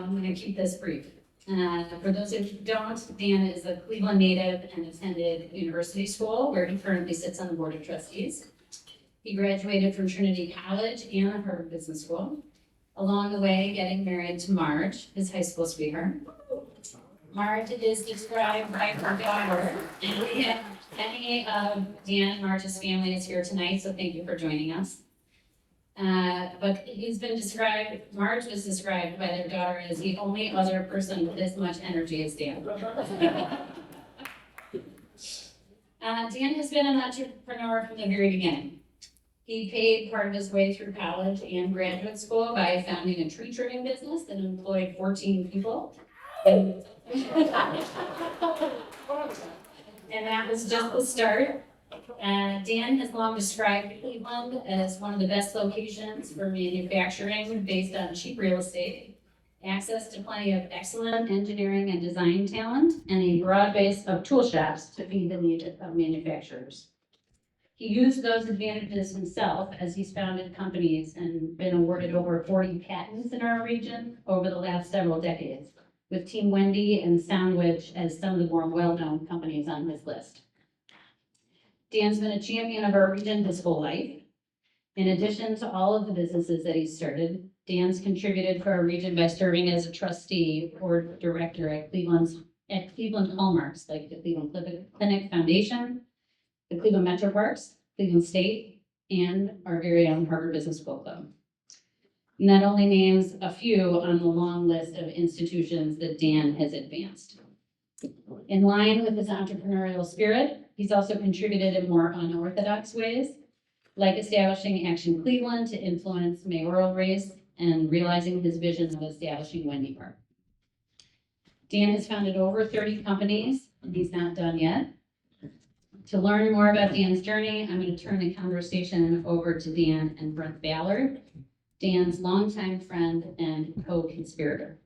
I'm going to keep this brief. For those who don't, Dan is a Cleveland native and attended university school, where he currently sits on the board of trustees. He graduated from Trinity College and the Harvard Business School. Along the way, getting married to Marge, his high school sweetheart. Marge is described by her daughter. And we have many of Dan and Marge's families here tonight, so thank you for joining us. But Marge was described by their daughter as the only other person with as much energy as Dan. Dan has been an entrepreneur from the very beginning. He paid part of his way through college and graduate school by founding a tree trimming business that employed 14 people. And that was just the start. Dan has long described Cleveland as one of the best locations for manufacturing based on cheap real estate, access to plenty of excellent engineering and design talent, and a broad base of tool shops to feed the needs of manufacturers. He used those advantages himself as he's founded companies and been awarded over 40 patents in our region over the last several decades, with Team Wendy and Soundwich as some of the more well-known companies on his list. Dan's been a champion of our region his whole life. In addition to all of the businesses that he's started, Dan's contributed for our region by serving as a trustee or director at Cleveland Hallmarks, like the Cleveland Clinic Foundation, the Cleveland Metro Parks, Cleveland State, and our very own Harvard Business School Club. And that only names a few on the long list of institutions that Dan has advanced. In line with his entrepreneurial spirit, he's also contributed in more unorthodox ways, like establishing Action Cleveland to influence mayoral race and realizing his vision of establishing Wendy Park. Dan has founded over 30 companies, and he's not done yet. To learn more about Dan's journey, I'm going to turn the conversation over to Dan and Brent Ballard, Dan's longtime friend and co-conspirator.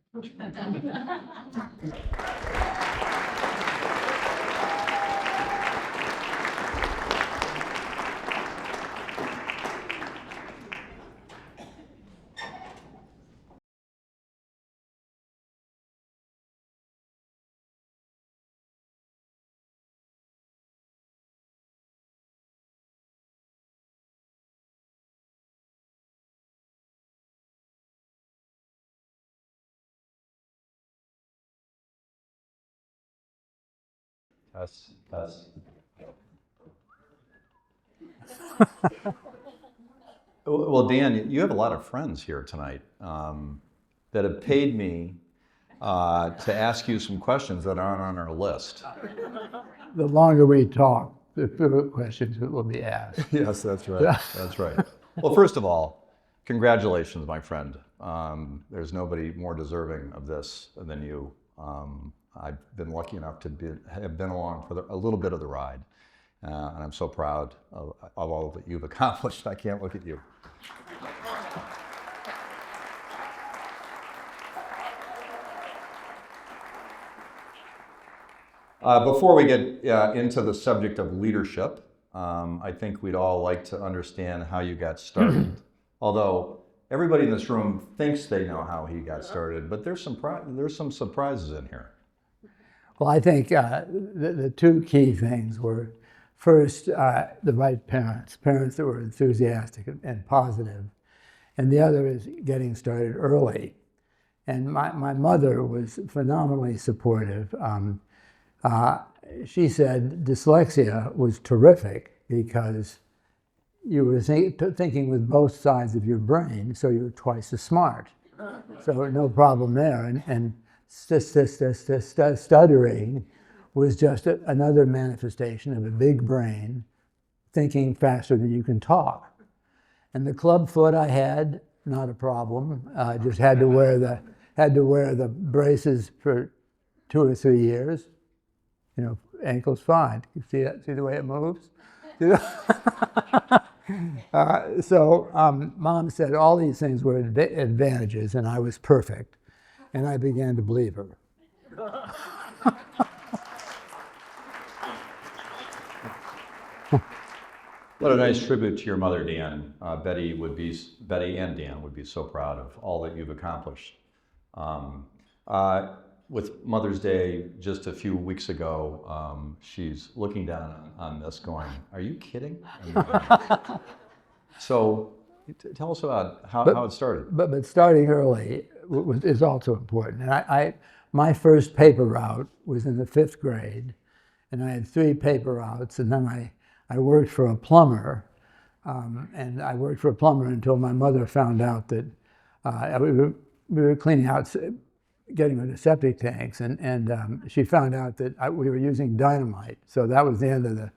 Yes. Well, Dan, you have a lot of friends here tonight that have paid me to ask you some questions that aren't on our list. The longer we talk, the fewer questions will be asked. Yes, that's right. That's right. Well, first of all, congratulations, my friend. There's nobody more deserving of this than you. I've been lucky enough to have been along for a little bit of the ride, and I'm so proud of all that you've accomplished. I can't look at you. Before we get into the subject of leadership, I think we'd all like to understand how you got started. Although everybody in this room thinks they know how he got started, but there's some surprises in here. Well, I think the two key things were, first, the right parents that were enthusiastic and positive, and the other is getting started early. And my mother was phenomenally supportive. She said dyslexia was terrific because you were thinking with both sides of your brain, so you were twice as smart. So no problem there. And stuttering was just another manifestation of a big brain thinking faster than you can talk. And the club foot I had, not a problem. I just had to wear the braces for 2 or 3 years. You know, ankle's fine. You see the way it moves? So Mom said all these things were advantages, and I was perfect. And I began to believe her. What a nice tribute to your mother, Dan. Betty and Dan would be so proud of all that you've accomplished. With Mother's Day just a few weeks ago, she's looking down on this going, are you kidding? So tell us about how it started. But starting early is also important. And my first paper route was in the 5th grade, and I had 3 paper routes, and then I worked for a plumber, and I worked for a plumber until my mother found out that we were cleaning out, getting rid of septic tanks, and she found out that we were using dynamite. So that was the end of that.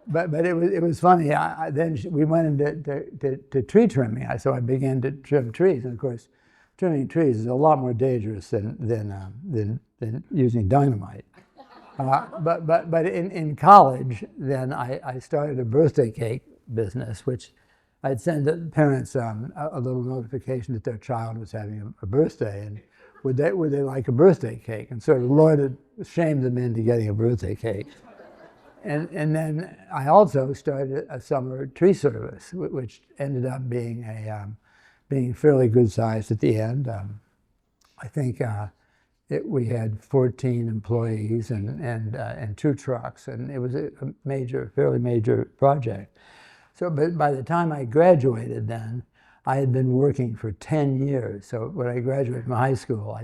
But it was funny. Then we went into tree trimming. So I began to trim trees, and of course, trimming trees is a lot more dangerous than using dynamite. But in college, then I started a birthday cake business, which I'd send the parents a little notification that their child was having a birthday, and would they like a birthday cake, and sort of shamed them into getting a birthday cake. And then I also started a summer tree service, which ended up being fairly good sized at the end. I think we had 14 employees and 2 trucks, and it was a fairly major project. So, but by the time I graduated then, I had been working for 10 years. So when I graduated from high school,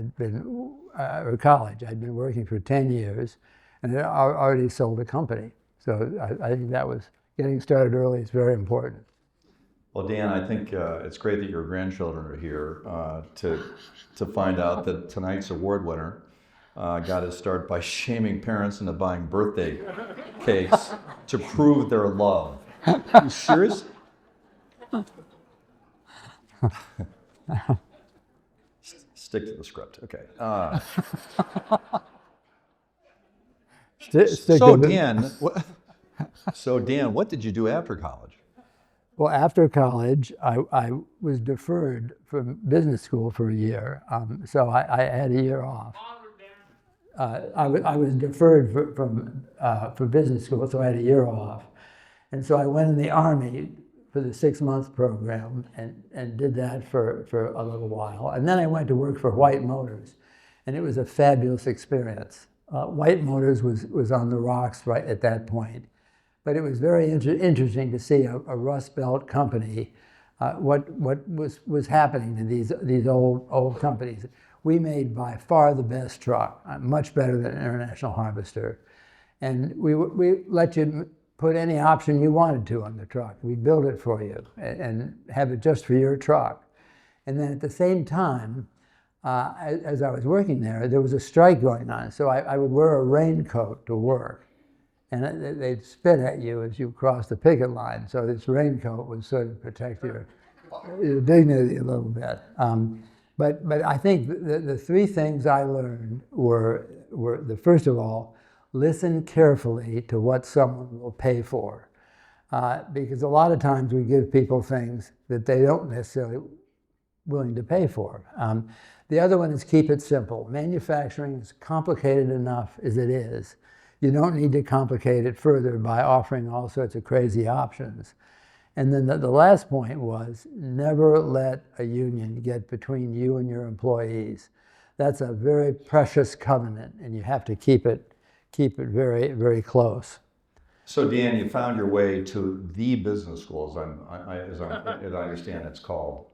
or college, I'd been working for 10 years, and I already sold a company. So I think that was, getting started early is very important. Well, Dan, I think it's great that your grandchildren are here to find out that tonight's award winner got his start by shaming parents into buying birthday cakes to prove their love. You serious? Stick to the script. Okay. So Dan, what did you do after college? Well, after college, I was deferred from business school for a year, so I had a year off. I was deferred for business school, so I had a year off. And so I went in the Army for the 6-month program and did that for a little while. And then I went to work for White Motors, and it was a fabulous experience. White Motors was on the rocks right at that point. But it was very interesting to see a Rust Belt company, what was happening to these old companies. We made by far the best truck, much better than International Harvester. And we let you put any option you wanted to on the truck. We build it for you and have it just for your truck. And then at the same time, as I was working there was a strike going on. So I would wear a raincoat to work. And they'd spit at you as you crossed the picket line. So this raincoat would sort of protect your dignity a little bit. But I think the 3 things I learned were first of all, listen carefully to what someone will pay for. Because a lot of times we give people things that they don't necessarily willing to pay for. The other one is keep it simple. Manufacturing is complicated enough as it is. You don't need to complicate it further by offering all sorts of crazy options. And then the last point was never let a union get between you and your employees. That's a very precious covenant, and you have to keep it very, very close. So Dan, you found your way to the business school, as I understand it's called.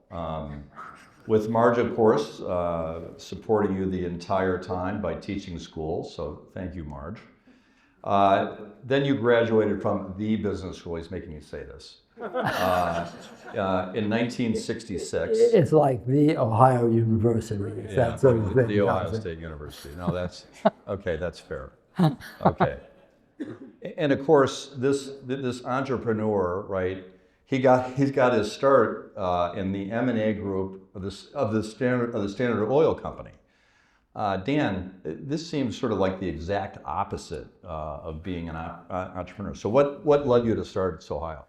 With Marge, of course, supporting you the entire time by teaching school, so thank you, Marge. Then you graduated from the business school. He's making me say this. In 1966. It's like the Ohio University. Yeah, the Ohio State University. No, that's okay. That's fair. Okay. And of course, this entrepreneur, right? He's got his start in the M&A group of the Standard Oil Company. Dan, this seems sort of like the exact opposite of being an entrepreneur. So what led you to start Ohio?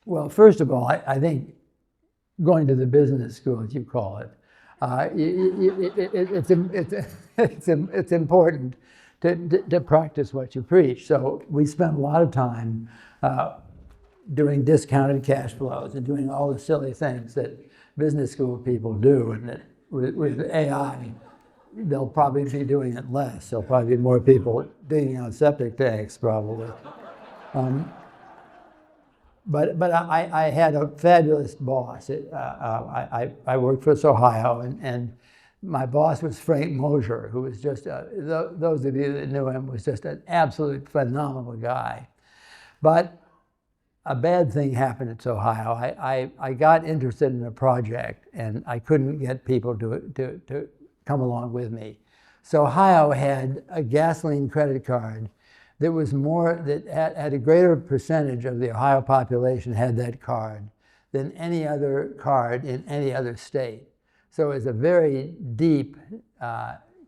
Well, first of all, I think going to the business school, as you call it, it's important to practice what you preach. So we spent a lot of time doing discounted cash flows and doing all the silly things that business school people do, and that with AI, they'll probably be doing it less. There'll probably be more people digging out septic tanks, probably. But I had a fabulous boss. I worked for Ohio, and my boss was Frank Mosier, who was just, those of you that knew him, was just an absolute phenomenal guy. But a bad thing happened at Ohio. I got interested in a project, and I couldn't get people to come along with me. So Ohio had a gasoline credit card that was that had a greater percentage of the Ohio population had that card than any other card in any other state. So it was a very deep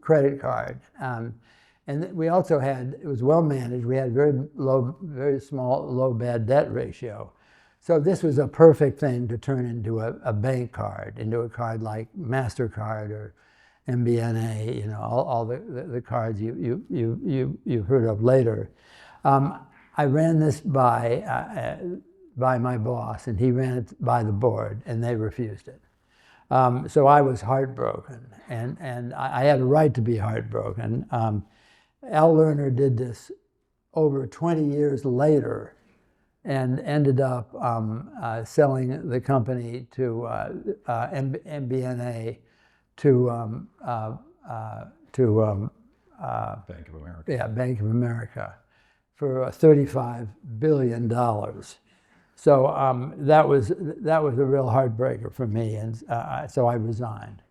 credit card. And we also had, it was well managed. We had very small, low bad debt ratio. So this was a perfect thing to turn into a bank card, into a card like MasterCard or MBNA, you know, all the cards you've heard of later. I ran this by my boss, and he ran it by the board, and they refused it. So I was heartbroken, and I had a right to be heartbroken. Al Lerner did this over 20 years later and ended up selling the company to MBNA to Bank of America. Yeah, Bank of America for $35 billion. So that was a real heartbreaker for me, and so I resigned.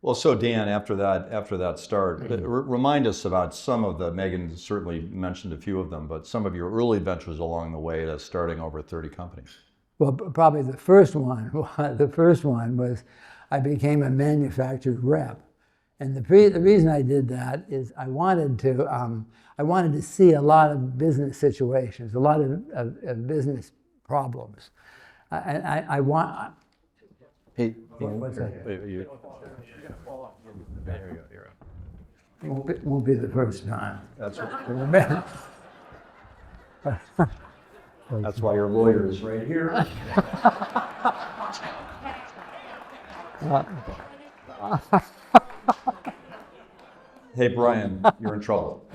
Well, so Dan, after that start, remind us about some of Megan certainly mentioned a few of them, but some of your early ventures along the way to starting over 30 companies. Well, probably the first one was I became a manufacturer's rep. And the reason I did that is I wanted to see a lot of business situations, a lot of business problems. I want. Hey, what's that? There you go. It won't be the first time. That's why your lawyer is right here. Hey, Brian, you're in trouble.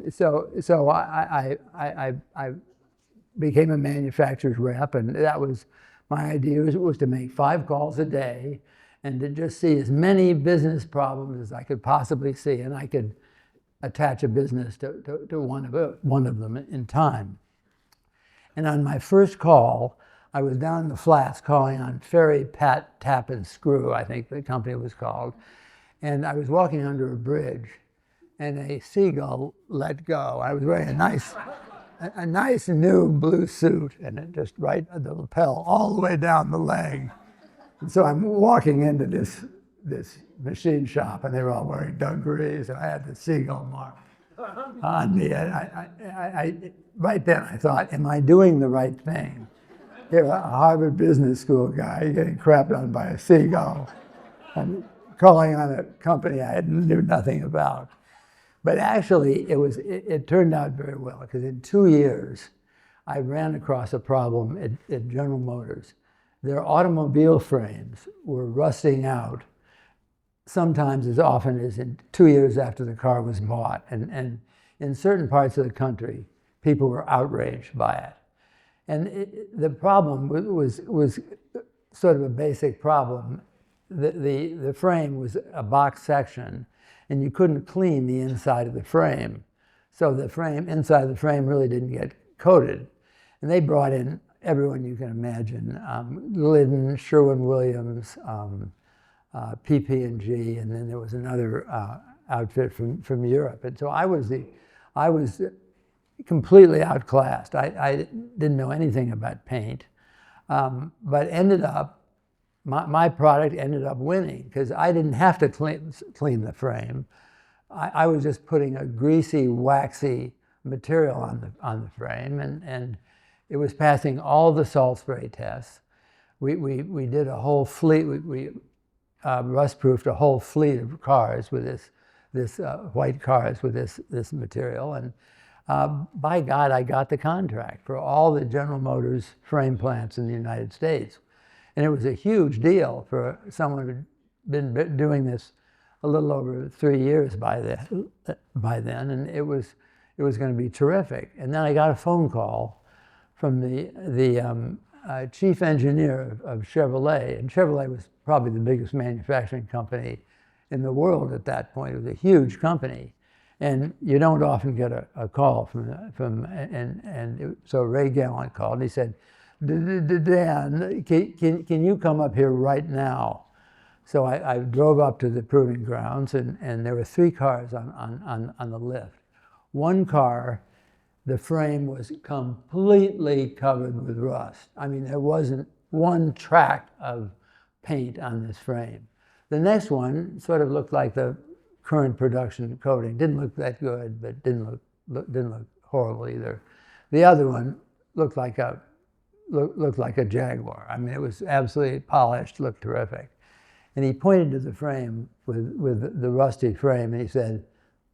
So I became a manufacturer's rep, and that was my idea was to make 5 calls a day and to just see as many business problems as I could possibly see, and I could attach a business to one of them in time. And on my first call, I was down in the flats calling on Ferry, Pat, Tap, and Screw, I think the company was called. And I was walking under a bridge, and a seagull let go. I was wearing a nice new blue suit, and it just right at the lapel all the way down the leg. And so I'm walking into this machine shop, and they were all wearing dungarees, and I had the seagull mark on me. Right then I thought, am I doing the right thing? Here, a Harvard Business School guy getting crapped on by a seagull. I'm calling on a company I knew nothing about. But actually, it turned out very well, because in 2 years, I ran across a problem at General Motors. Their automobile frames were rusting out sometimes as often as in 2 years after the car was bought. And in certain parts of the country, people were outraged by it. And the problem was sort of a basic problem. The frame was a box section, and you couldn't clean the inside of the frame. So the inside of the frame really didn't get coated. And they brought in everyone you can imagine, Glidden, Sherwin-Williams, PP&G, and then there was another outfit from Europe. And so I was completely outclassed. I didn't know anything about paint, but ended up, my product ended up winning, because I didn't have to clean the frame. I was just putting a greasy, waxy material on the frame, and it was passing all the salt spray tests. We did a whole fleet. We rust-proofed a whole fleet of cars with this white cars with this material, and by God, I got the contract for all the General Motors frame plants in the United States. And it was a huge deal for someone who'd been doing this a little over 3 years by then, and it was going to be terrific. And then I got a phone call from the chief engineer of Chevrolet, and Chevrolet was probably the biggest manufacturing company in the world at that point. It was a huge company, and you don't often get a call so Ray Gallant called, and he said, Dan, can you come up here right now? So I drove up to the proving grounds, and there were 3 cars on the lift. One car, the frame was completely covered with rust. I mean, there wasn't one track of paint on this frame. The next one sort of looked like the current production coating. Didn't look that good, but didn't look horrible either. The other one looked like a Jaguar. I mean, it was absolutely polished, looked terrific. And he pointed to the frame with the rusty frame, and he said,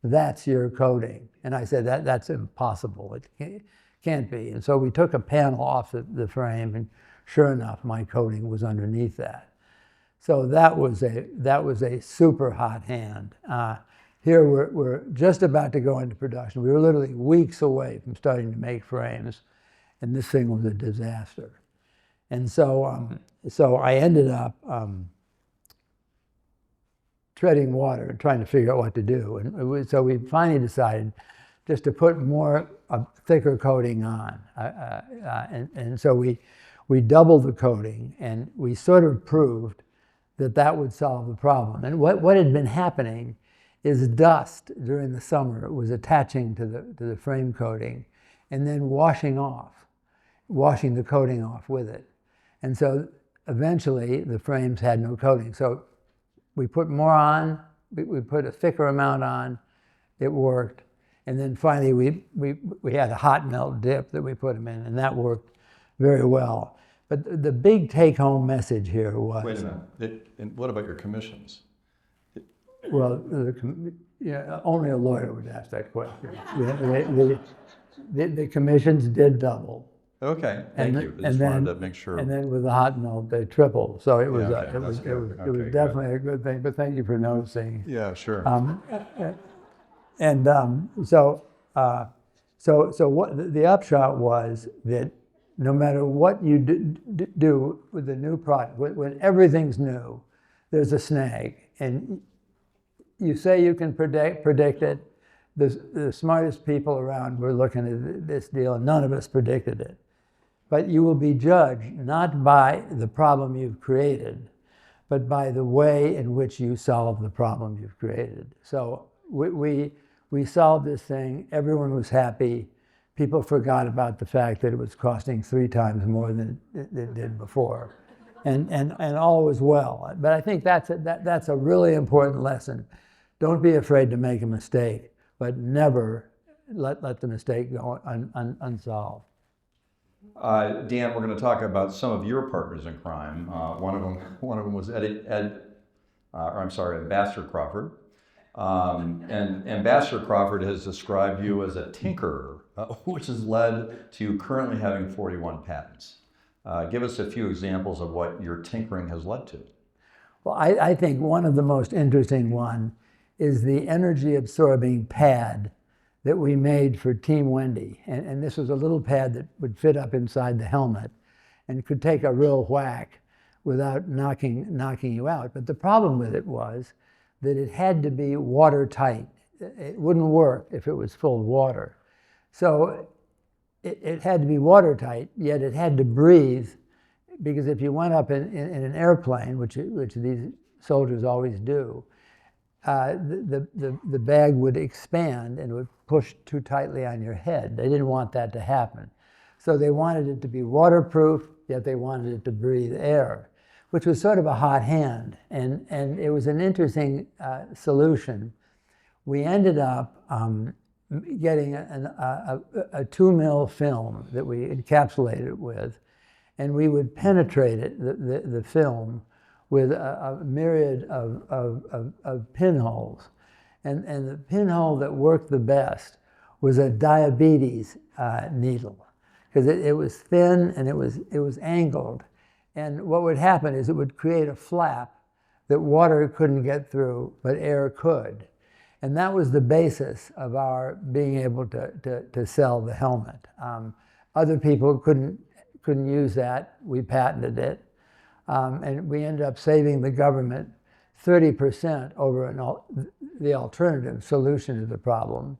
"That's your coating." And I said, that's impossible. It can't be. And so we took a panel off the frame, and sure enough, my coating was underneath that. So that was a super hot hand. Here we're just about to go into production. We were literally weeks away from starting to make frames, and this thing was a disaster. And so I ended up treading water and trying to figure out what to do. And so we finally decided just to put a thicker coating on. And so we doubled the coating, and we sort of proved that would solve the problem. And what had been happening is dust during the summer was attaching to the frame coating and then washing the coating off with it. And so eventually the frames had no coating. So we put more on, we put a thicker amount on, it worked. And then finally we had a hot melt dip that we put them in, and that worked very well. But the big take-home message here was... Wait a minute, and what about your commissions? Well, only a lawyer would ask that question. The commissions did double. Okay, thank you. I just wanted to make sure. And then with the hot melt, they tripled. So it was Yeah, okay, it was definitely a good thing. But thank you for noticing. Yeah, sure. So what the upshot was that no matter what you do with the new product, when everything's new, there's a snag, and you say you can predict it. The smartest people around were looking at this deal, and none of us predicted it. But you will be judged not by the problem you've created, but by the way in which you solve the problem you've created. So we solved this thing. Everyone was happy. People forgot about the fact that it was costing 3 times more than it did before, and all was well. But I think that's a really important lesson. Don't be afraid to make a mistake, but never let the mistake go unsolved. Dan, we're going to talk about some of your partners in crime. One of them was Ambassador Crawford. And Ambassador Crawford has described you as a tinkerer, which has led to currently having 41 patents. Give us a few examples of what your tinkering has led to. Well, I think one of the most interesting one is the energy-absorbing pad that we made for Team Wendy. And this was a little pad that would fit up inside the helmet and could take a real whack without knocking you out. But the problem with it was that it had to be watertight. It wouldn't work if it was full of water. So it had to be watertight, yet it had to breathe, because if you went up in an airplane, which these soldiers always do, the bag would expand and would push too tightly on your head. They didn't want that to happen. So they wanted it to be waterproof, yet they wanted it to breathe air, which was sort of a hot hand. And it was an interesting solution. We ended up getting a 2 mil film that we encapsulated it with, and we would penetrate it, the film, with a myriad of pinholes. And the pinhole that worked the best was a diabetes needle, because it was thin and it was angled. And what would happen is it would create a flap that water couldn't get through, but air could. And that was the basis of our being able to sell the helmet. Other people couldn't use that. We patented it. And we ended up saving the government 30% over the alternative solution to the problem,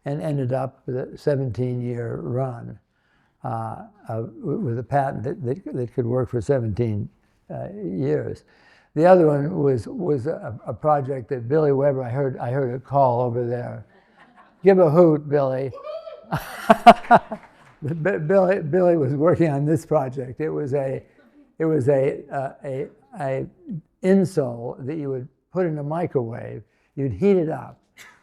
and ended up with a 17-year run with a patent that could work for 17 years. The other one was a project that Billy Weber, I heard a call over there. Give a hoot, Billy. Billy was working on this project. It was a insole that you would put in a microwave. You'd heat it up,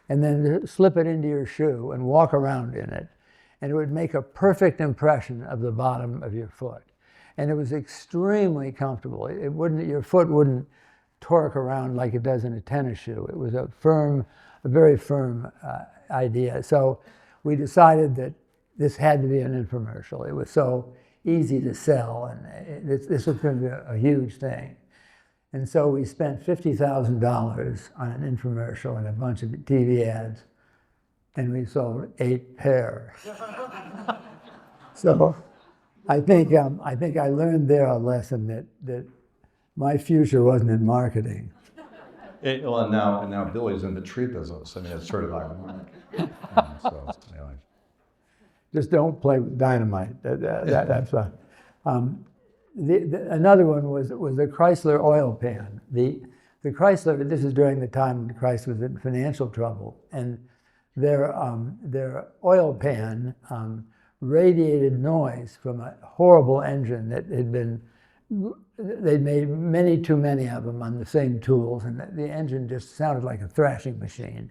and then slip it into your shoe and walk around in it, and it would make a perfect impression of the bottom of your foot. And it was extremely comfortable. Your foot wouldn't torque around like it does in a tennis shoe. It was a very firm idea. So we decided that this had to be an infomercial. It was so easy to sell, and this was going to be a huge thing. And so we spent $50,000 on an infomercial and a bunch of TV ads, and we sold 8 pair. So I think I learned there a lesson that my future wasn't in marketing. Well, and now Billy's in the tree business. I mean, it's sort of ironic. So anyway. Just don't play with dynamite. That's another one was the Chrysler oil pan. The Chrysler. This is during the time when Chrysler was in financial trouble, and their oil pan radiated noise from a horrible engine that they'd made too many of them on the same tools, and the engine just sounded like a thrashing machine.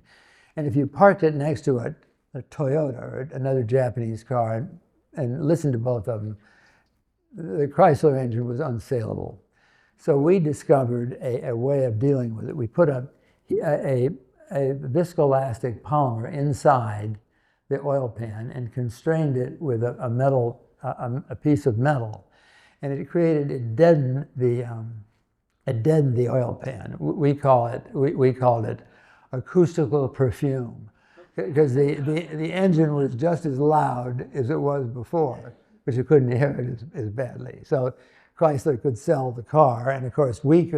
And if you parked it next to a Toyota or another Japanese car and listened to both of them, the Chrysler engine was unsaleable. So we discovered a way of dealing with it. We put a viscoelastic polymer inside the oil pan and constrained it with a piece of metal, and it deadened the oil pan. We called it acoustical perfume, because the engine was just as loud as it was before, but you couldn't hear it as badly. So Chrysler could sell the car, and of course we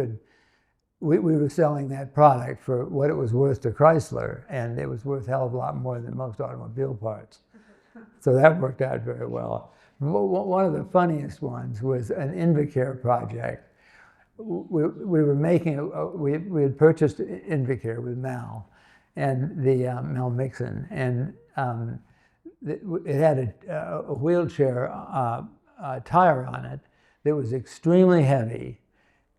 were selling that product for what it was worth to Chrysler, and it was worth a hell of a lot more than most automobile parts. So that worked out very well. One of the funniest ones was an Invacare project. We had purchased Invacare with Mal, and Mel Mixon, and it had a wheelchair tire on it that was extremely heavy,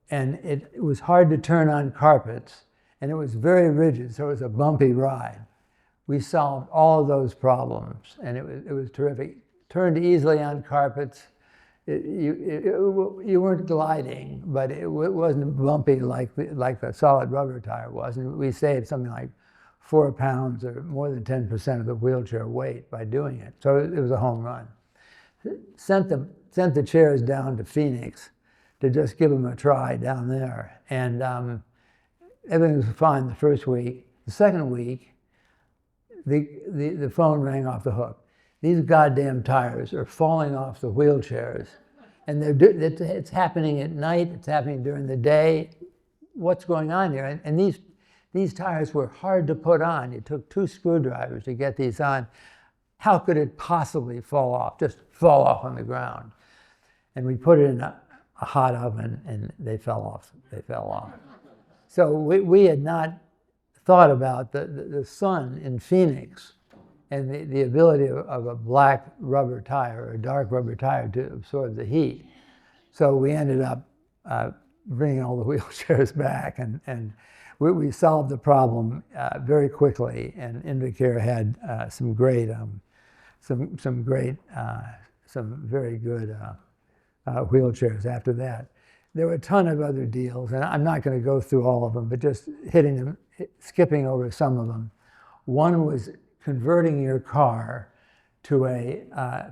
and it was hard to turn on carpets, and it was very rigid, so it was a bumpy ride. We solved all of those problems, and it was terrific. Turned easily on carpets. You weren't gliding, but it wasn't bumpy like the solid rubber tire was. And we saved something like 4 pounds or more than 10% of the wheelchair weight by doing it. So it was a home run. Sent the chairs down to Phoenix to just give them a try down there. And everything was fine the first week. The second week, the phone rang off the hook. These goddamn tires are falling off the wheelchairs, and it's happening at night, it's happening during the day. What's going on here? And these tires were hard to put on. It took 2 screwdrivers to get these on. How could it possibly fall off? Just fall off on the ground. And we put it in a hot oven, and they fell off. So we had not thought about the sun in Phoenix and the ability of a black rubber tire or a dark rubber tire to absorb the heat. So we ended up bringing all the wheelchairs back, and we solved the problem very quickly. And Invacare had some very good wheelchairs after that. There were a ton of other deals, and I'm not going to go through all of them, but just skipping over some of them. One was converting your car to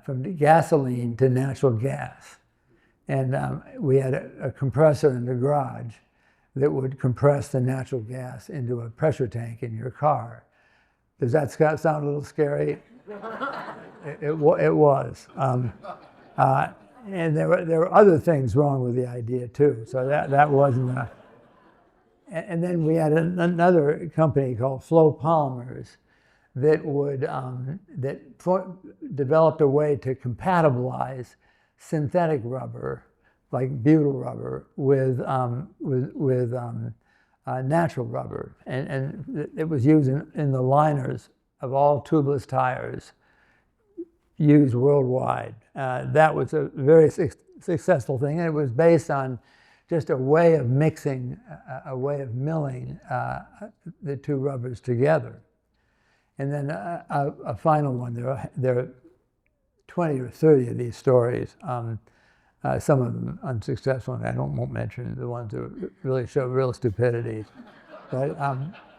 from gasoline to natural gas. And we had a compressor in the garage that would compress the natural gas into a pressure tank in your car. Does that sound a little scary? It was. And there were other things wrong with the idea too. So that wasn't. And then we had another company called Flow Polymers that developed a way to compatibilize synthetic rubber, like butyl rubber, with natural rubber, and it was used in the liners of all tubeless tires used worldwide. That was a very successful thing, and it was based on just a way of mixing, a way of milling the two rubbers together. And then a final one. There are 20 or 30 of these stories. Some of them unsuccessful, and I won't mention the ones that really show real stupidity. But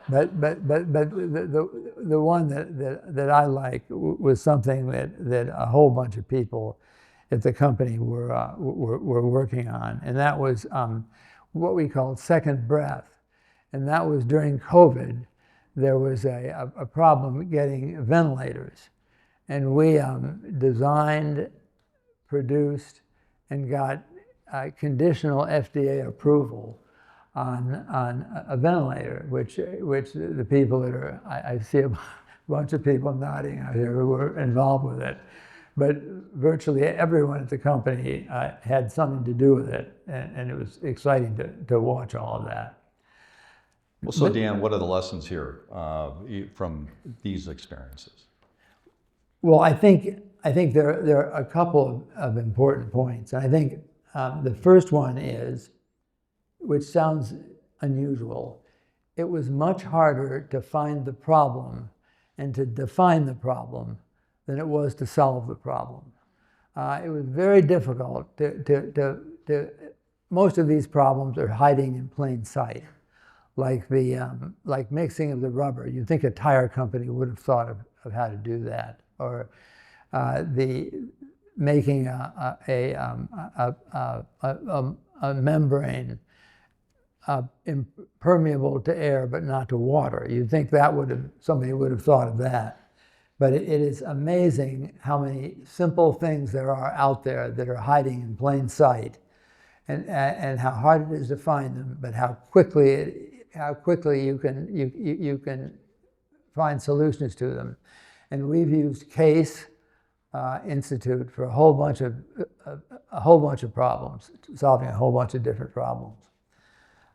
the one that I like was something that a whole bunch of people at the company were working on, and that was what we called second breath. And that was during COVID. There was a problem getting ventilators, and we designed, produced, and got conditional FDA approval on a ventilator, which the people that are, I see a bunch of people nodding out here who were involved with it, but virtually everyone at the company had something to do with it, and it was exciting to watch all of that. Well, so Dan, what are the lessons here from these experiences? Well, I think there are a couple of important points. And I think the first one is, which sounds unusual, it was much harder to find the problem and to define the problem than it was to solve the problem. It was very difficult most of these problems are hiding in plain sight. Like like mixing of the rubber. You'd think a tire company would have thought of how to do that, or the making a membrane impermeable to air but not to water. You'd think somebody would have thought of that. But it is amazing how many simple things there are out there that are hiding in plain sight, and how hard it is to find them, but how quickly you can find solutions to them. And we've used CASE Institute for a whole bunch of problems, solving a whole bunch of different problems.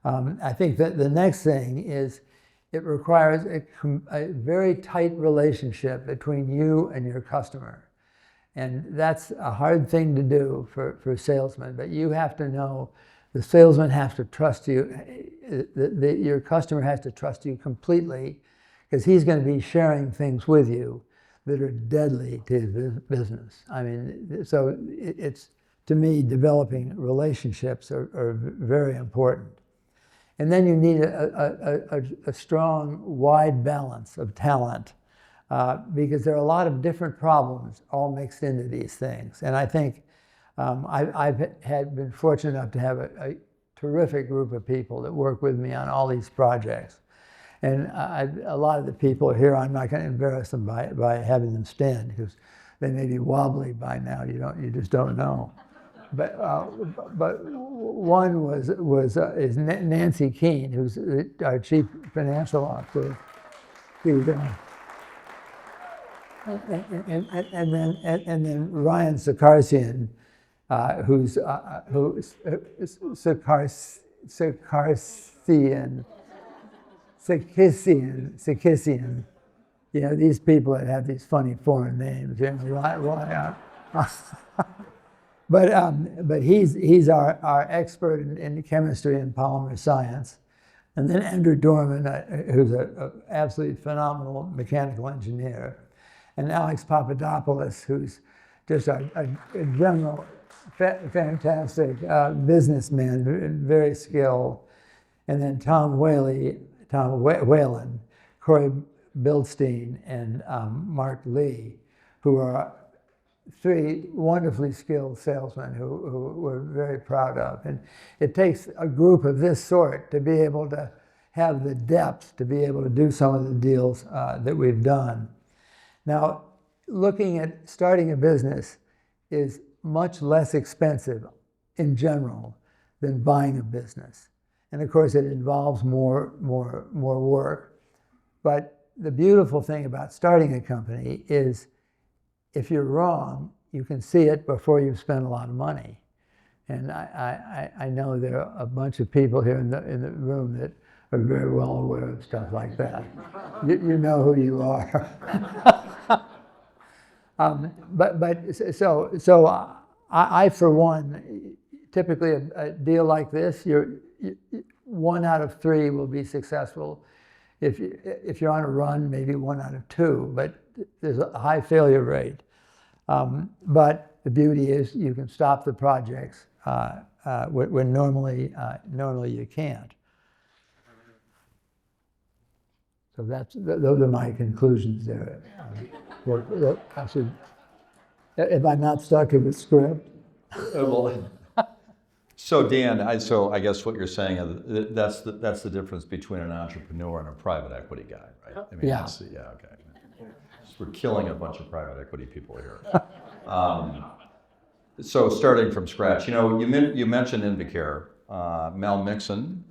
I think that the next thing is it requires a very tight relationship between you and your customer. And that's a hard thing to do for salesmen, but you have to know the salesman has to trust you, your customer has to trust you completely, because he's going to be sharing things with you that are deadly to his business. I mean, so it's, to me, developing relationships are very important. And then you need a strong, wide balance of talent, because there are a lot of different problems all mixed into these things. And I think I've been fortunate enough to have a terrific group of people that work with me on all these projects. And a lot of the people here, I'm not going to embarrass them by having them stand, because they may be wobbly by now. You just don't know. But one is Nancy Keene, who's our chief financial officer. And then Ryan Sakarsian, who's Sarkisian. You know, these people that have these funny foreign names. You know, but he's our expert in chemistry and polymer science. And then Andrew Dorman, who's an absolutely phenomenal mechanical engineer. And Alex Papadopoulos, who's just a general fantastic businessman, very skilled. And then Tom Whalen, Corey Bildstein, and Mark Lee, who are three wonderfully skilled salesmen who we're very proud of. And it takes a group of this sort to be able to have the depth to be able to do some of the deals that we've done. Now, looking at starting a business is much less expensive in general than buying a business. And of course, it involves more work. But the beautiful thing about starting a company is if you're wrong, you can see it before you've spent a lot of money. And I know there are a bunch of people here in the room that are very well aware of stuff like that. You know who you are. So I for one, typically a deal like this, one out of three will be successful. If you're on a run, maybe one out of two, but there's a high failure rate. But the beauty is you can stop the projects when normally you can't. So those are my conclusions there. If I'm not stuck in the script. So Dan, I guess what you're saying is that's the difference between an entrepreneur and a private equity guy, right? I mean, Yeah. Okay. We're killing a bunch of private equity people here. So starting from scratch, you mentioned Invacare. Mel Mixon,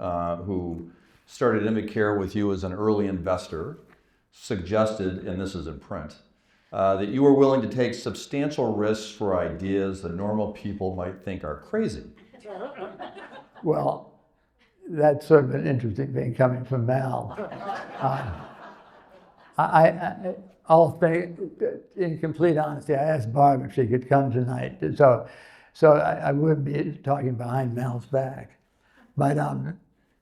who started Invacare with you as an early investor, suggested, and this is in print, that you were willing to take substantial risks for ideas that normal people might think are crazy. Well, that's sort of an interesting thing coming from Mal. I'll say, in complete honesty, I asked Barb if she could come tonight, so I wouldn't be talking behind Mal's back. But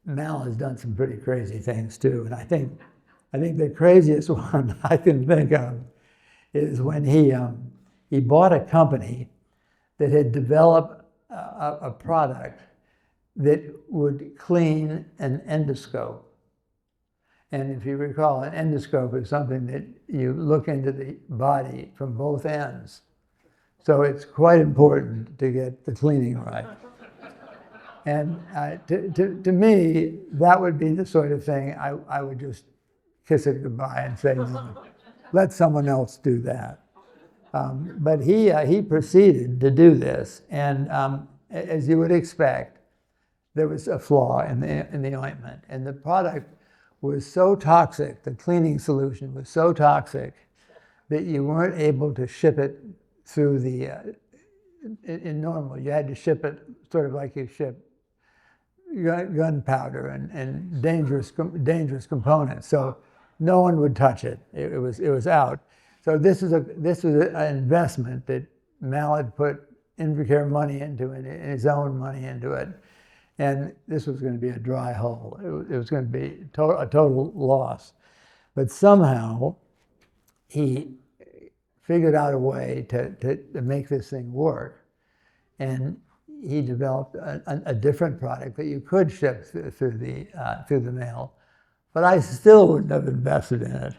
Mal has done some pretty crazy things too, and I think the craziest one I can think of is when he bought a company that had developed a product that would clean an endoscope. And if you recall, an endoscope is something that you look into the body from both ends. So it's quite important to get the cleaning right. And to me, that would be the sort of thing I would just kiss it goodbye and say, no, let someone else do that. But he proceeded to do this, and as you would expect, there was a flaw in the ointment, and the product was so toxic, the cleaning solution was so toxic that you weren't able to ship it through in normal. You had to ship it sort of like you ship gunpowder and dangerous components. So no one would touch it. It was out. So this was an investment that Mal had put Invacare money into it, and his own money into it. And this was going to be a dry hole. It was going to be a total loss. But somehow he figured out a way to make this thing work. And he developed a different product that you could ship through the mail. But I still wouldn't have invested in it.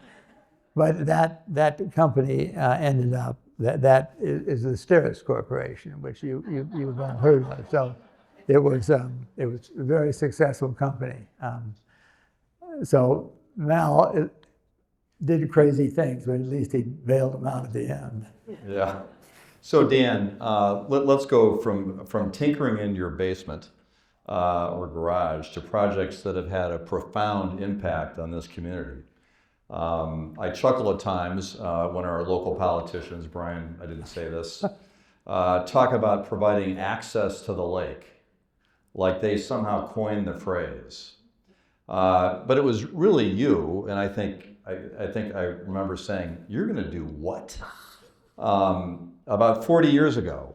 But that company ended up, that is the Steris Corporation, which you've all heard of. So it was a very successful company. So Mal did crazy things, but at least he bailed them out at the end. Yeah. So Dan, let's go from tinkering in your basement or garage to projects that have had a profound impact on this community. I chuckle at times when our local politicians, Brian, I didn't say this, talk about providing access to the lake, like they somehow coined the phrase. But it was really you, and I think I remember saying, "You're going to do what?" About 40 years ago,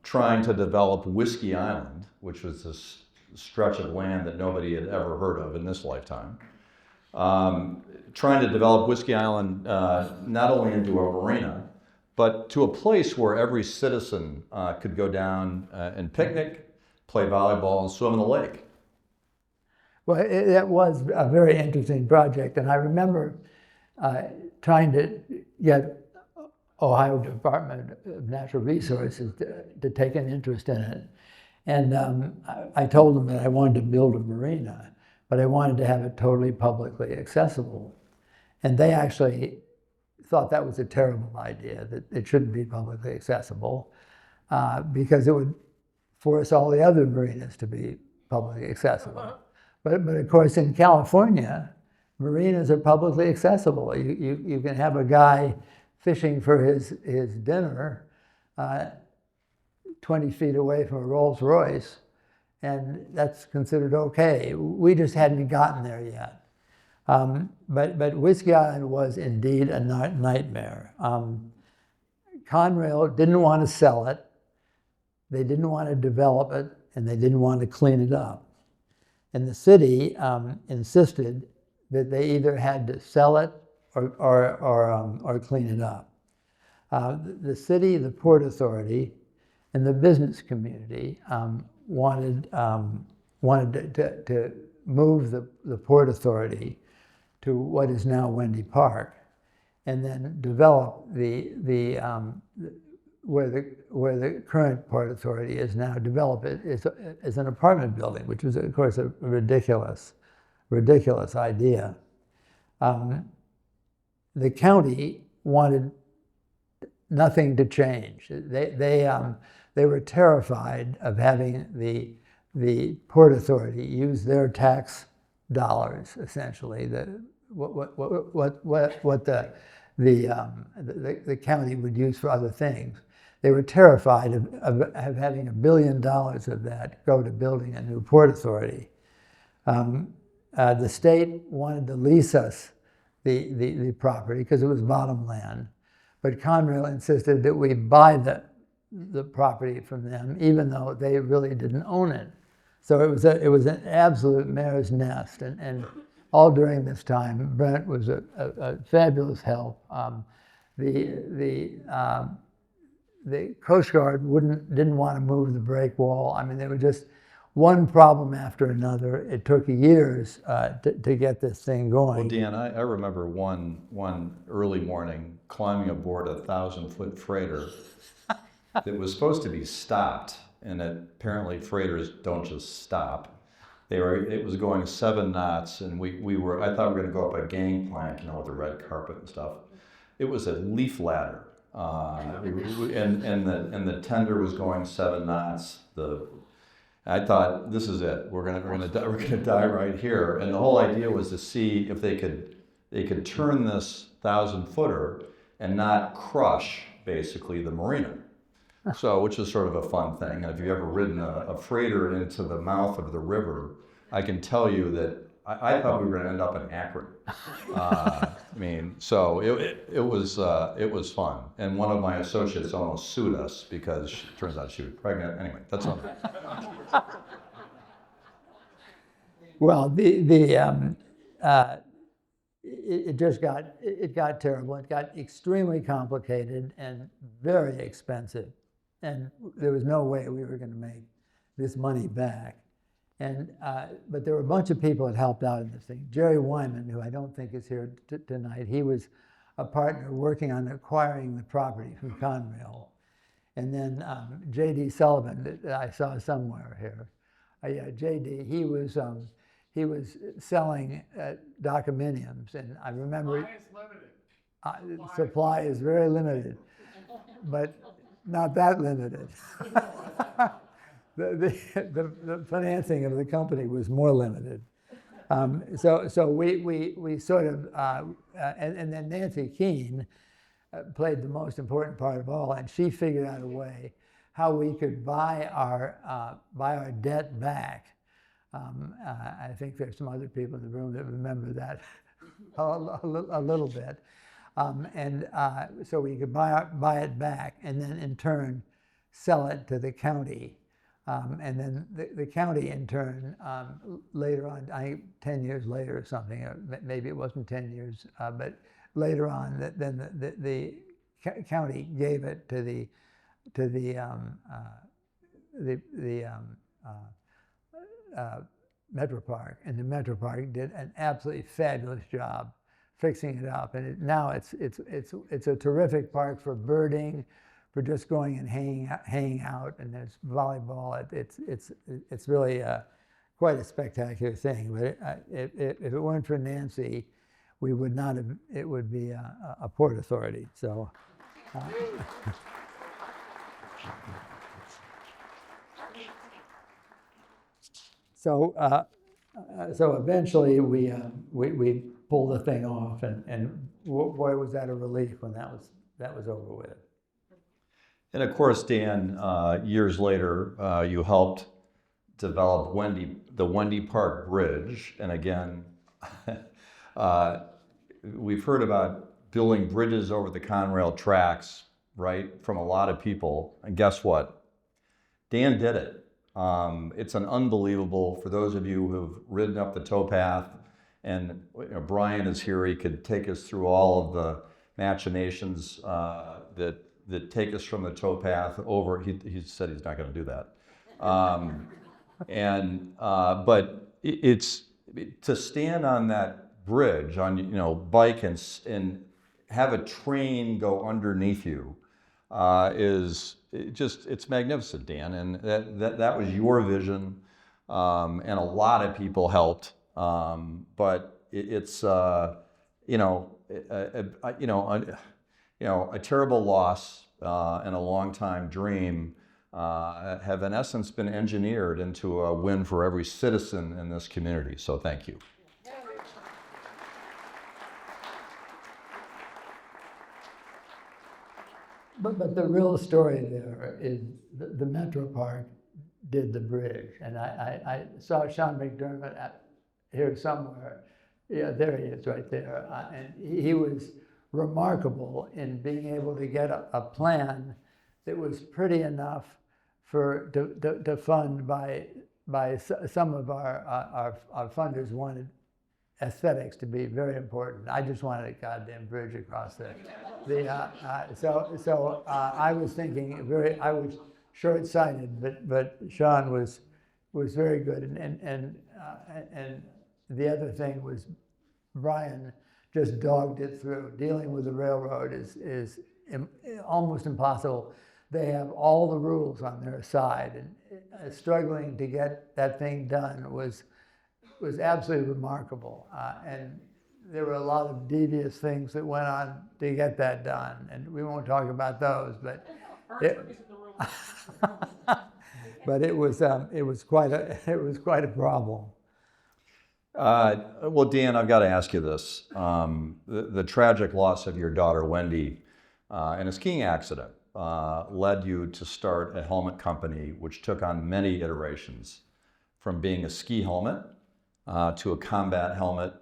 trying to develop Whiskey Island, which was this stretch of land that nobody had ever heard of in this lifetime. Trying to develop Whiskey Island not only into a marina, but to a place where every citizen could go down and picnic, play volleyball, and swim in the lake. Well, it was a very interesting project, and I remember trying to get Ohio Department of Natural Resources to take an interest in it. And I told them that I wanted to build a marina, but I wanted to have it totally publicly accessible. And they actually thought that was a terrible idea, that it shouldn't be publicly accessible, because it would force all the other marinas to be publicly accessible. But of course, in California, marinas are publicly accessible. You can have a guy fishing for his dinner 20 feet away from a Rolls Royce, and that's considered okay. We just hadn't gotten there yet. But Whiskey Island was indeed a nightmare. Conrail didn't want to sell it, they didn't want to develop it, and they didn't want to clean it up. And the city insisted that they either had to sell it or clean it up. The city, the Port Authority, and the business community wanted to move the Port Authority to what is now Wendy Park, and then develop where the current Port Authority is now, develop it as an apartment building, which was, of course, a ridiculous idea. The county wanted nothing to change. They were terrified of having the Port Authority use their tax dollars, essentially, what the county would use for other things. They were terrified of having $1 billion of that go to building a new Port Authority. The state wanted to lease us the property because it was bottom land, but Conrail insisted that we buy the property from them, even though they really didn't own it. So it was an absolute mare's nest, and all during this time, Brent was a fabulous help. The Coast Guard didn't want to move the break wall. I mean, there were just one problem after another. It took years to get this thing going. Well, Dan, I remember one early morning climbing aboard a 1,000-foot freighter that was supposed to be stopped, and apparently freighters don't just stop. It was going 7 knots, and I thought we were going to go up a gangplank, with the red carpet and stuff. It was a leaf ladder, and the tender was going 7 knots. I thought, this is it. We're gonna die right here. And the whole idea was to see if they could turn this 1,000-footer and not crush basically the marina. So, which is sort of a fun thing. And if you've ever ridden a freighter into the mouth of the river, I can tell you that I thought we were going to end up in Akron. So it was fun. And one of my associates almost sued us because it turns out she was pregnant. Anyway, that's something. Well, it got terrible. It got extremely complicated and very expensive. And there was no way we were going to make this money back. But there were a bunch of people that helped out in this thing. Jerry Wyman, who I don't think is here tonight, he was a partner working on acquiring the property from Conrail. And then J.D. Sullivan, that I saw somewhere here. J.D., he was selling documiniums, and I remember supply is very limited, but not that limited. The financing of the company was more limited. So we sort of, and then Nancy Keene played the most important part of all, and she figured out a way how we could buy our debt back. I think there's some other people in the room that remember that a little bit. So we could buy it back, and then in turn sell it to the county. And then the county in turn, later on, I think 10 years later or something, or maybe it wasn't 10 years, but later on, then the county gave it to the Metro Park, and the Metro Park did an absolutely fabulous job fixing it up, and now it's a terrific park for birding, for just going and hanging out, and there's volleyball. It's really quite a spectacular thing. But if it weren't for Nancy, we would not have. It would be a Port Authority. So. So eventually we pulled the thing off, and boy, was that a relief when that was over with. And of course, Dan, years later, you helped develop the Wendy Park Bridge. And again, we've heard about building bridges over the Conrail tracks, right, from a lot of people. And guess what? Dan did it. It's an unbelievable, for those of you who've ridden up the towpath, and Brian is here, he could take us through all of the machinations that take us from the towpath over. He said he's not going to do that. But it's to stand on that bridge on bike and have a train go underneath you it's magnificent, Dan, and that was your vision, and a lot of people helped, but it's a terrible loss and a long time dream have in essence been engineered into a win for every citizen in this community. So thank you. But the real story there is the Metro Park did the bridge, and I saw Sean McDermott here somewhere. Yeah, there he is, right there, and he was remarkable in being able to get a plan that was pretty enough to fund by some of our funders wanted aesthetics to be very important. I just wanted a goddamn bridge across there. So I was thinking I was short-sighted, but Sean was very good, and the other thing was Brian just dogged it through. Dealing with the railroad is almost impossible. They have all the rules on their side, and struggling to get that thing done was absolutely remarkable. And there were a lot of devious things that went on to get that done, and we won't talk about those. But it was quite a problem. Well, Dan, I've got to ask you this: the tragic loss of your daughter Wendy in a skiing accident led you to start a helmet company, which took on many iterations, from being a ski helmet to a combat helmet,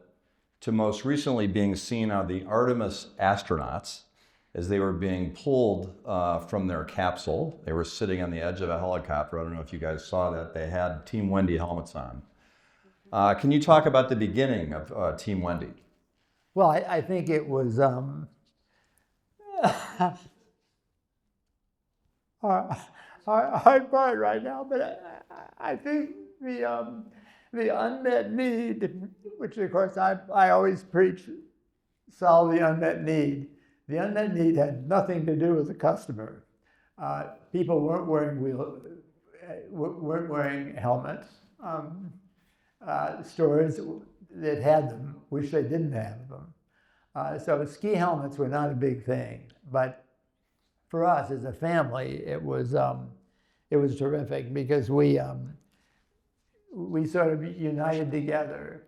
to most recently being seen on the Artemis astronauts as they were being pulled from their capsule. They were sitting on the edge of a helicopter. I don't know if you guys saw that. They had Team Wendy helmets on. Can you talk about the beginning of Team Wendy? Well, I think it was hard part right now, but I think the unmet need, which of course I always preach, solve the unmet need. The unmet need had nothing to do with the customer. People weren't wearing helmets. Stores that had them wish they didn't have them. So ski helmets were not a big thing, but for us as a family, it was terrific because we sort of united together.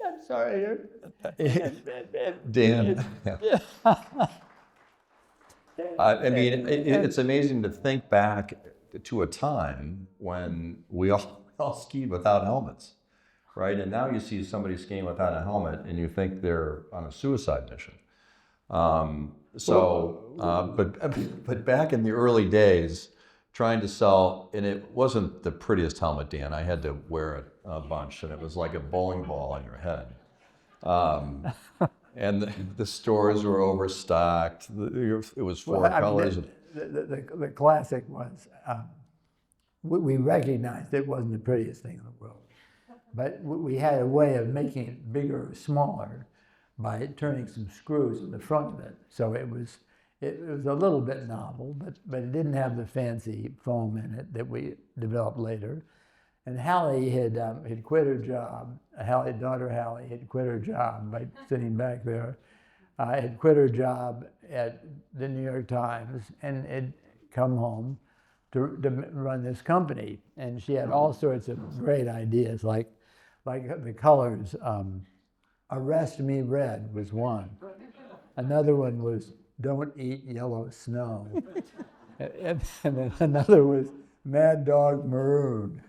I'm sorry. Dan. I mean, it's amazing to think back to a time when we all skied without helmets, right? And now you see somebody skiing without a helmet and you think they're on a suicide mission. But back in the early days, trying to sell, and it wasn't the prettiest helmet, Dan. I had to wear it a bunch, and it was like a bowling ball on your head. And the stores were overstocked. It was four colors. The classic was we recognized it wasn't the prettiest thing in the world. But we had a way of making it bigger or smaller by turning some screws in the front of it. So it was a little bit novel, but it didn't have the fancy foam in it that we developed later. And Hallie had quit her job. Daughter Hallie had quit her job by sitting back there. Had quit her job at the New York Times and had come home to run this company. And she had all sorts of great ideas, like the colors. Arrest Me Red was one. Another one was Don't Eat Yellow Snow. And then another was Mad Dog Maroon.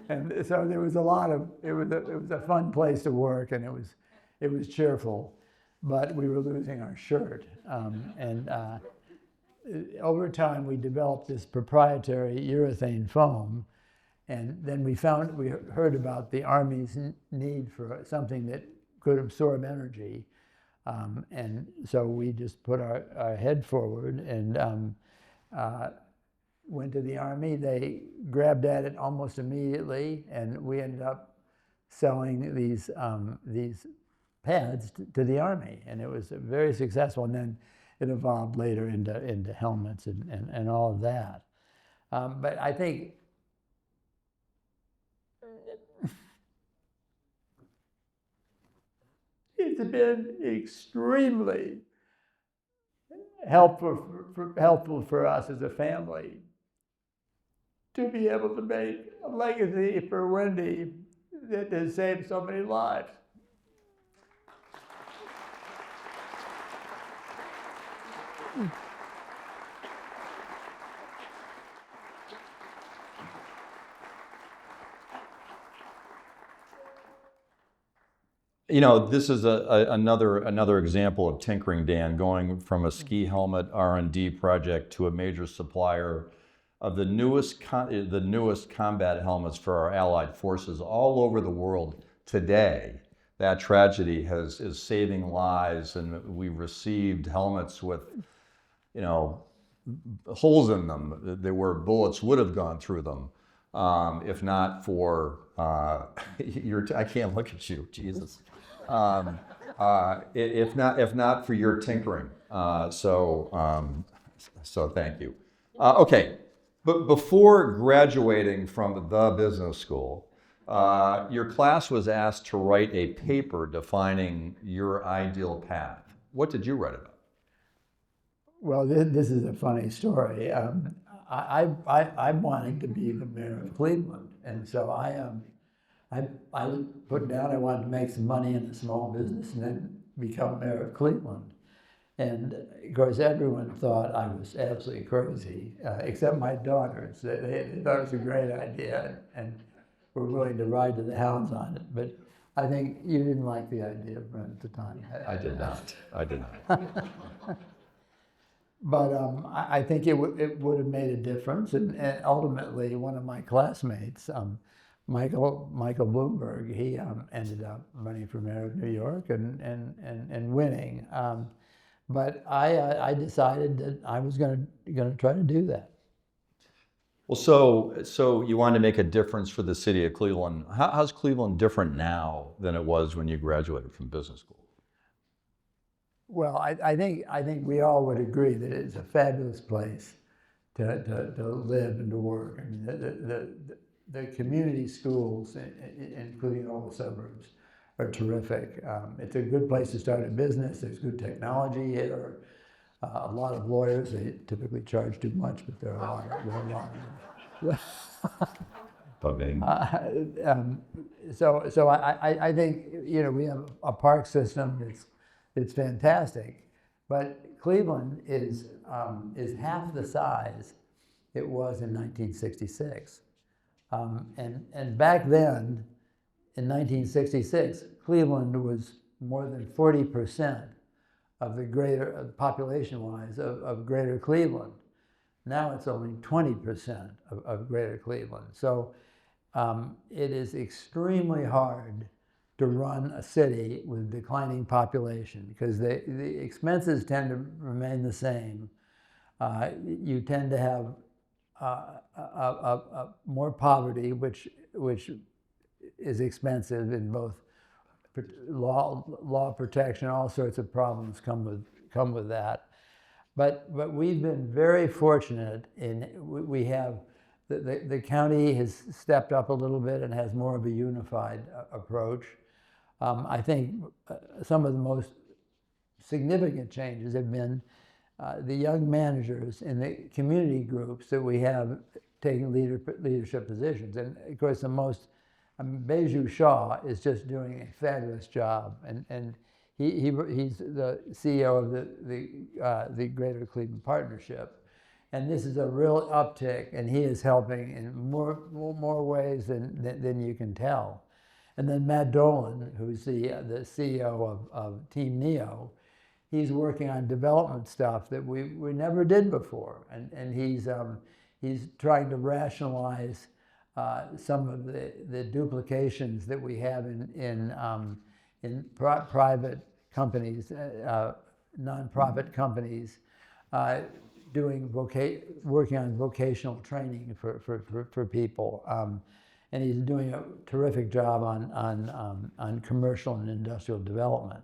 And so there was a lot of, it was a fun place to work, and it was cheerful, but we were losing our shirt. Over time, we developed this proprietary urethane foam, and then we heard about the Army's need for something that could absorb energy. And so we just put our head forward and went to the Army. They grabbed at it almost immediately, and we ended up selling these pads to the Army, and it was very successful. And then it evolved later into helmets and all of that. But I think it's been extremely helpful for us as a family to be able to make a legacy for Wendy that has saved so many lives. You know, this is another example of tinkering, Dan, going from a ski helmet R&D project to a major supplier of the newest combat helmets for our allied forces all over the world today. That tragedy is saving lives, and we received helmets with, you know, holes in them. There were bullets would have gone through them, if not for I can't look at you, Jesus. If not for your tinkering. So thank you. Okay, but before graduating from the business school, your class was asked to write a paper defining your ideal path. What did you write about? Well, this is a funny story. I wanted to be the mayor of Cleveland, and so I put down I wanted to make some money in a small business and then become mayor of Cleveland. And of course, everyone thought I was absolutely crazy, except my daughters. They thought it was a great idea and were willing to ride to the hounds on it. But I think you didn't like the idea, Brent, at the time. I did not. But I think it would have made a difference. And ultimately, one of my classmates, Michael Bloomberg, he ended up running for mayor of New York and winning. But I decided that I was going to try to do that. Well, so you wanted to make a difference for the city of Cleveland. How's Cleveland different now than it was when you graduated from business school? Well, I think we all would agree that it's a fabulous place to live and to work. I mean, the community schools, including all the suburbs, are terrific. It's a good place to start a business. There's good technology here. A lot of lawyers, they typically charge too much, but there are a lot of them. So I think, you know, we have a park system it's fantastic, but Cleveland is half the size it was in 1966. And back then, in 1966, Cleveland was more than 40% of the greater, population-wise, of greater Cleveland. Now it's only 20% of greater Cleveland. So it is extremely hard to run a city with declining population because the expenses tend to remain the same. You tend to have more poverty, which is expensive in both law protection. All sorts of problems come with that. But we've been very fortunate in we have the county has stepped up a little bit and has more of a unified approach. I think some of the most significant changes have been the young managers in the community groups that we have taking leadership positions. And of course, the most, Beju Shaw is just doing a fabulous job. And he's the CEO of the Greater Cleveland Partnership. And this is a real uptick, and he is helping in more ways than you can tell. And then Matt Dolan, who's the CEO of Team Neo, he's working on development stuff that we never did before, and he's trying to rationalize some of the duplications that we have in private companies, nonprofit companies, working on vocational training for people. And he's doing a terrific job on commercial and industrial development.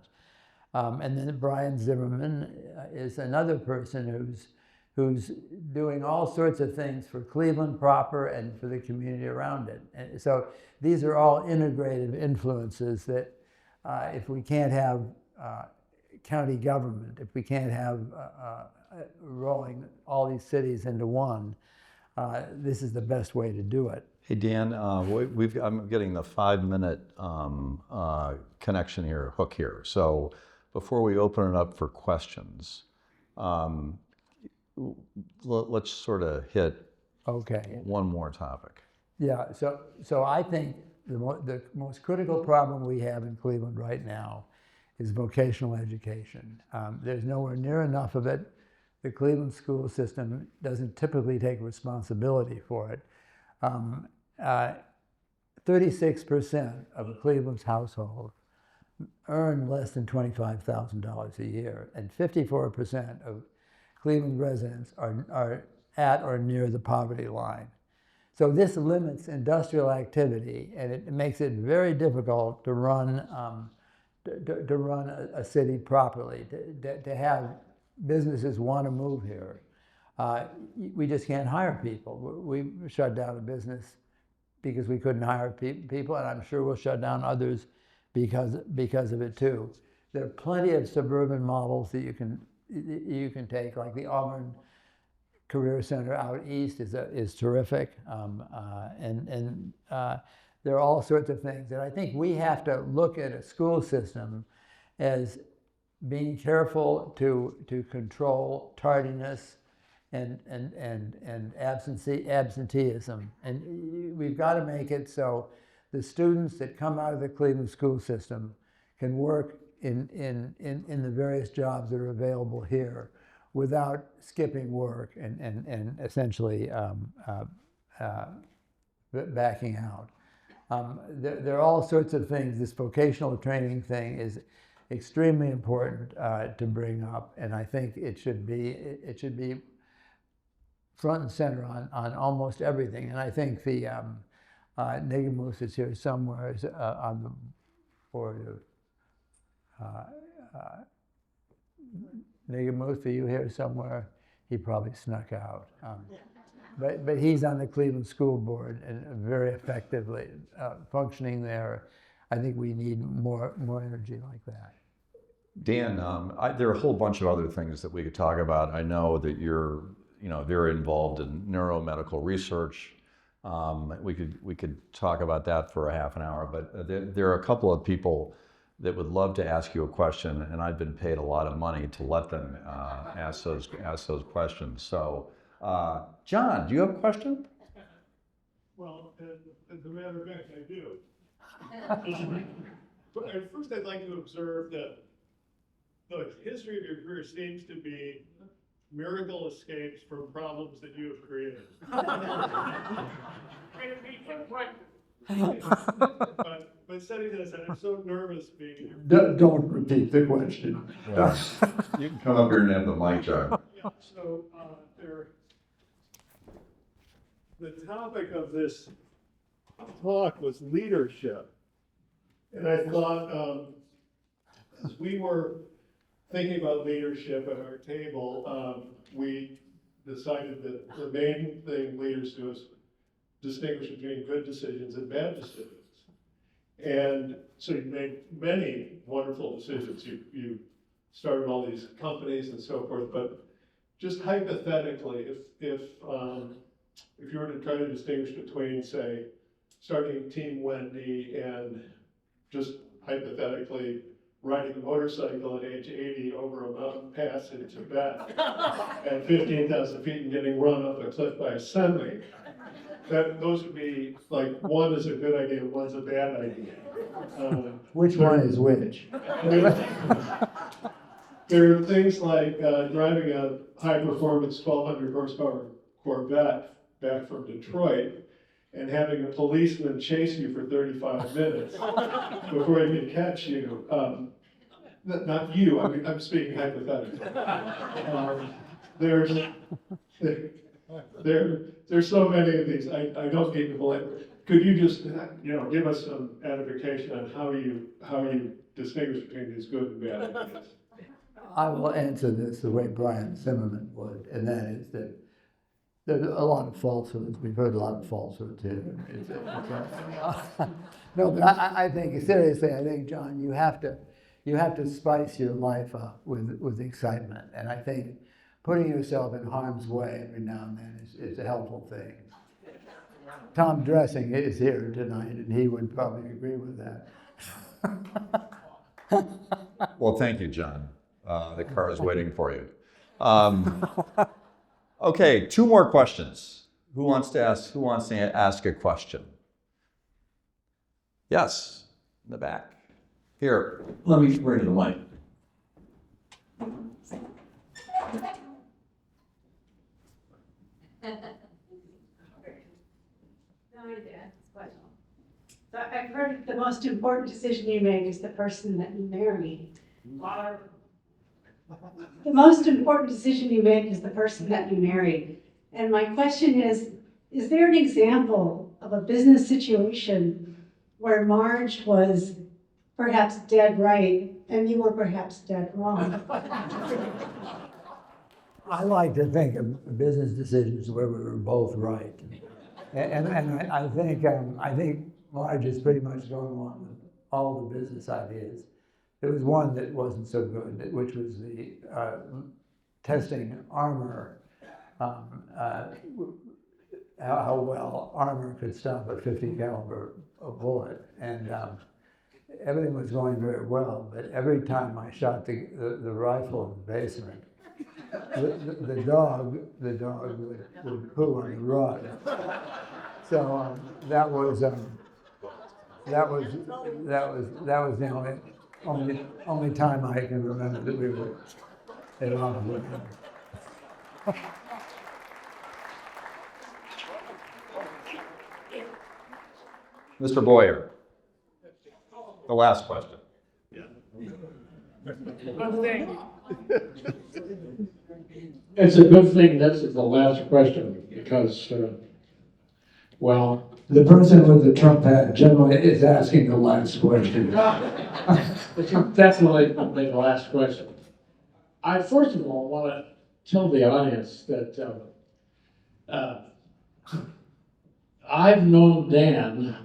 And then Brian Zimmerman is another person who's doing all sorts of things for Cleveland proper and for the community around it. And so these are all integrative influences that if we can't have county government, if we can't have rolling all these cities into one, this is the best way to do it. Hey, Dan, I'm getting the 5-minute connection here, hook here. So before we open it up for questions, let's sort of hit one more topic. Yeah, so I think the most critical problem we have in Cleveland right now is vocational education. There's nowhere near enough of it. The Cleveland school system doesn't typically take responsibility for it. 36% of Cleveland's household earn less than $25,000 a year, and 54% of Cleveland residents are at or near the poverty line. So this limits industrial activity, and it makes it very difficult to run a city properly, to have businesses want to move here. We just can't hire people. We shut down a business because we couldn't hire people, and I'm sure we'll shut down others because of it too. There are plenty of suburban models that you can take, like the Auburn Career Center out east is terrific, and there are all sorts of things. And I think we have to look at a school system as being careful to control tardiness and absenteeism. And we've got to make it so the students that come out of the Cleveland school system can work in the various jobs that are available here without skipping work and essentially backing out. There are all sorts of things. This vocational training thing is extremely important to bring up, and I think it should be front and center on almost everything. And I think the Nigamoose is here somewhere is, on the board of Nigamoose. Are you here somewhere? He probably snuck out. But he's on the Cleveland School Board and very effectively functioning there. I think we need more energy like that. Dan, there are a whole bunch of other things that we could talk about. I know that you're very involved in neuromedical research. We could talk about that for a half an hour, but there are a couple of people that would love to ask you a question, and I've been paid a lot of money to let them ask those questions. So, John, do you have a question? Well, as a matter of fact, I do. But first, I'd like to observe that the history of your career seems to be miracle escapes from problems that you have created. But setting this, and I'm so nervous being here. Don't repeat the question. Yeah. You can come up here and have the mic, John. Yeah, so the topic of this talk was leadership. And I thought, as we were thinking about leadership at our table, we decided that the main thing leaders do is distinguish between good decisions and bad decisions. And so you made many wonderful decisions. You started all these companies and so forth, but just hypothetically, if you were to try to distinguish between, say, starting Team Wendy and just hypothetically riding a motorcycle at age 80 over a mountain pass in Tibet at 15,000 feet and getting run off a cliff by a semi, those would be like, one is a good idea, one's a bad idea. Which one is which? There are things like driving a high-performance 1,200 horsepower Corvette back from Detroit and having a policeman chase you for 35 minutes before he can catch you. Not you, I'm speaking hypothetically. There's so many of these. I don't need to belabor. Could you just give us some edification on how you distinguish between these good and bad ideas? I will answer this the way Brian Zimmerman would, and that is that there's a lot of falsehoods. We've heard a lot of falsehoods here. No, but I think, seriously, I think, John, you have to spice your life up with excitement. And I think putting yourself in harm's way every now and then is a helpful thing. Tom Dressing is here tonight, and he would probably agree with that. Well, thank you, John. The car is waiting for you. Okay, two more questions. Who wants to ask a question? Yes, in the back. Here, let me bring you the mic. So I've heard the most important decision you make is the person that you marry. The most important decision you make is the person that you marry. And my question is there an example of a business situation where Marge was perhaps dead right and you were perhaps dead wrong? I like to think of business decisions where we were both right. And I think Marge is pretty much going along with all the business ideas. There was one that wasn't so good, which was the testing armor, how well armor could stop a 50 caliber bullet. And everything was going very well, but every time I shot the rifle in the basement, the dog would poo on the rug. So that was the only time I can remember that we were at odds with him. Mr. Boyer, the last question. It's a good thing this is the last question because, The person with the Trump hat generally is asking the last question. it's definitely the last question. I first of all want to tell the audience that I've known Dan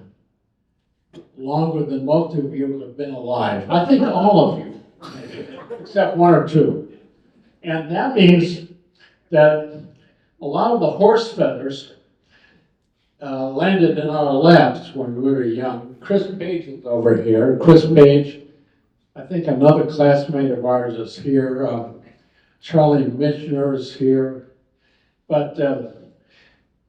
longer than most of you have been alive. I think all of you, except one or two. And that means that a lot of the horse feathers landed in our laps when we were young. Chris Page is over here. Chris Page, I think another classmate of ours is here. Charlie Michener is here. But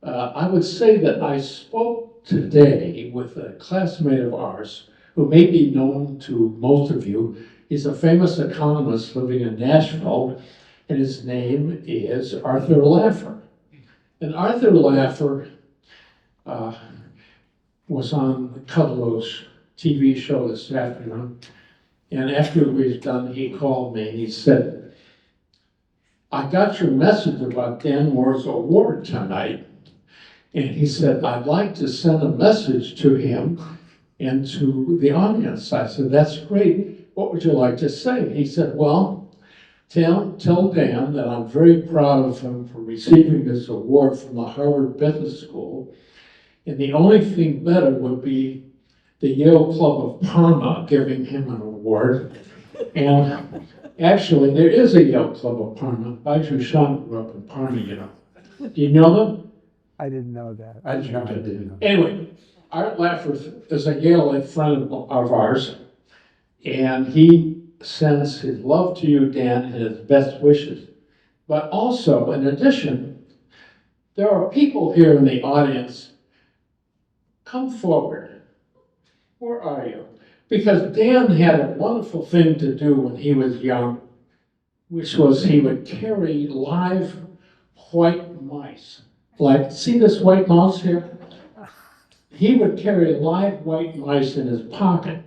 I would say that I spoke today with a classmate of ours who may be known to most of you. He's a famous economist living in Nashville, and his name is Arthur Laffer. And Arthur Laffer was on Kudlow's TV show this afternoon. And after we was done, he called me and he said, "I got your message about Dan Moore's award tonight. And he said, I'd like to send a message to him and to the audience. I said, that's great. What would you like to say? He said, well, tell Dan that I'm very proud of him for receiving this award from the Harvard Business School. And the only thing better would be the Yale Club of Parma giving him an award. And actually, there is a Yale Club of Parma. Baju Shan grew up in Parma, you know. Do you know them? I didn't know that. I sure No, I did. didn't know. Anyway, Art Laffer is a Yale friend of ours, and he sends his love to you, Dan, and his best wishes. But also, in addition, there are people here in the audience. Come forward. Where are you? Because Dan had a wonderful thing to do when he was young, which was he would carry live white mice. Like, see this white mouse here? He would carry live white mice in his pocket,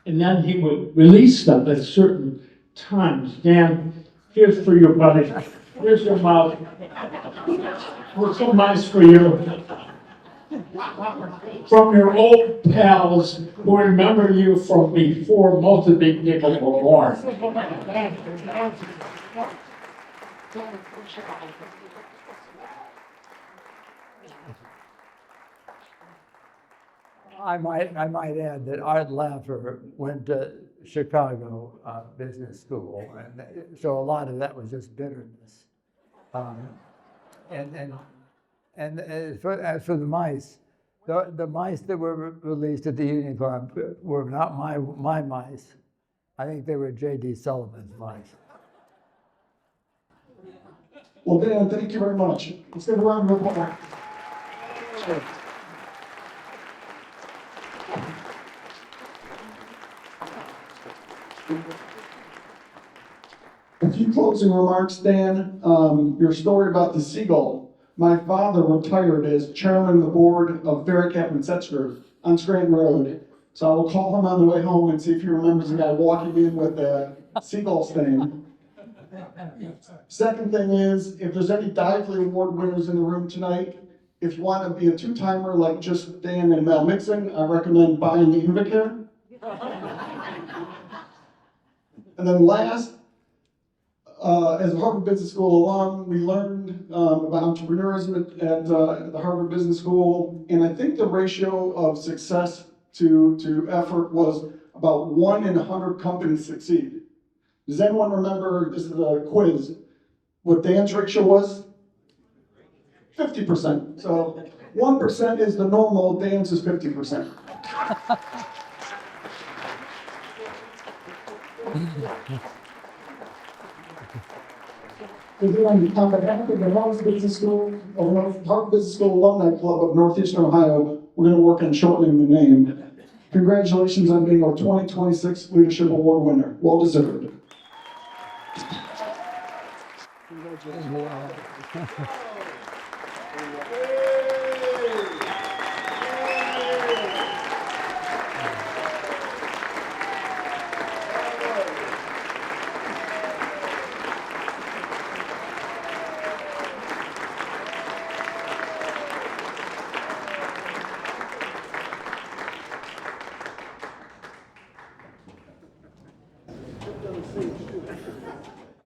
and then he would release them at certain times. Dan, here's for you, buddy. Here's your mouse. Here's some mice for you. From your old pals who remember you from before most of these people were born. I might add that Art Laffer went to Chicago Business School, and so a lot of that was just bitterness. And as for the mice, the mice that were released at the Union Club were not my mice. I think they were J.D. Sullivan's mice. Well, Dan, thank you very much. Let's give a round of applause. A few closing remarks, Dan. Your story about the seagull. My father retired as chairman of the board of Vericap and Setzger on Scranton Road. So I will call him on the way home and see if he remembers the guy walking in with the seagull stain. Second thing is, if there's any Dively Award winners in the room tonight, if you want to be a two-timer like just Dan and Mel Mixon, I recommend buying Invacare. And then last, as a Harvard Business School alum, we learned about entrepreneurism at the Harvard Business School, and I think the ratio of success to effort was about 1 in 100 companies succeed. Does anyone remember, this is a quiz, what Dan's ratio was? 50%. So 1% is the normal, Dan's is 50%. We're doing on behalf of the Harvard Business School, Harvard Business School Alumni Club of Northeastern Ohio, we're going to work on shortening the name. Congratulations on being our 2026 Leadership Award winner. Well deserved. Congratulations.